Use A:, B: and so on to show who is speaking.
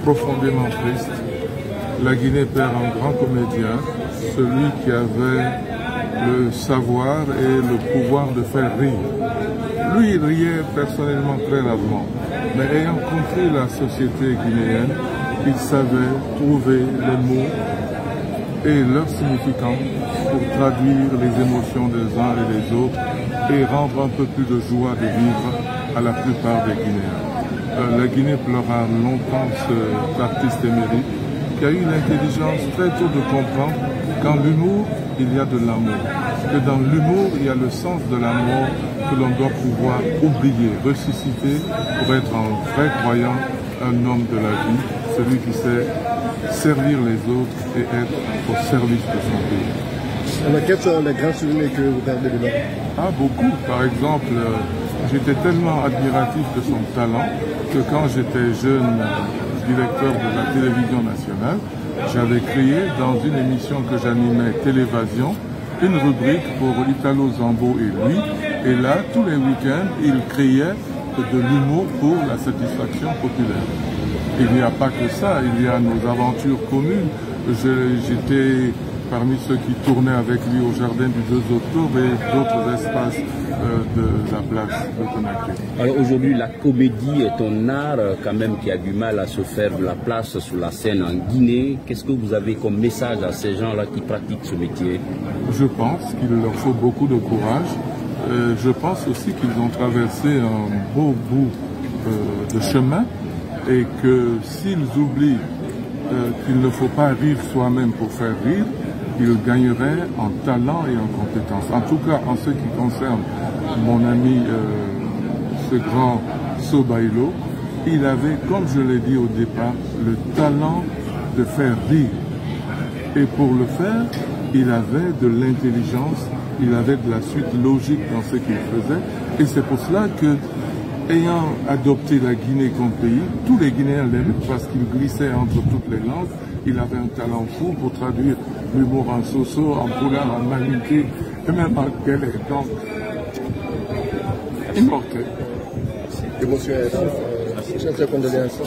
A: profondément triste. La Guinée perd un grand comédien, celui qui avait le savoir et le pouvoir de faire rire. Lui, il riait personnellement très rarement, mais ayant compris la société guinéenne, il savait trouver les mots et leur significance pour traduire les émotions des uns et des autres et rendre un peu plus de joie de vivre à la plupart des Guinéens. La Guinée pleura longtemps cet artiste émérite qui a eu l'intelligence très tôt de comprendre qu'en l'humour, il y a de l'amour. Que dans l'humour, il y a le sens de l'amour que l'on doit pouvoir oublier, ressusciter pour être un vrai croyant, un homme de la vie, celui qui sait servir les autres et être au service de son pays.
B: Alors, quels sont les grands souvenirs que vous gardez de là?
A: Ah, beaucoup. Par exemple, j'étais tellement admiratif de son talent que quand j'étais jeune directeur de la télévision nationale, j'avais créé dans une émission que j'animais, Télévasion, une rubrique pour Italo Zambo et lui. Et là, tous les week-ends, il créait de l'humour pour la satisfaction populaire. Il n'y a pas que ça, il y a nos aventures communes. J'étais parmi ceux qui tournaient avec lui au jardin du 2 octobre et d'autres espaces de la place de Conakry.
C: Alors aujourd'hui, la comédie est un art quand même qui a du mal à se faire de la place sur la scène en Guinée. Qu'est-ce que vous avez comme message à ces gens-là qui pratiquent ce métier?
A: Je pense qu'il leur faut beaucoup de courage. Je pense aussi qu'ils ont traversé un beau bout de chemin et que s'ils oublient qu'il ne faut pas rire soi-même pour faire rire, ils gagneraient en talent et en compétence. En tout cas, en ce qui concerne mon ami, ce grand Sobaïlo, il avait, comme je l'ai dit au départ, le talent de faire rire. Et pour le faire, il avait de l'intelligence, il avait de la suite logique dans ce qu'il faisait. Et c'est pour cela que, ayant adopté la Guinée comme pays, tous les Guinéens l'aimaient parce qu'il glissait entre toutes les langues. Il avait un talent fou pour traduire l'humour en soso, en poulard, en malinké, et même en télé. Donc, il portait.
B: Émotion, condoléances.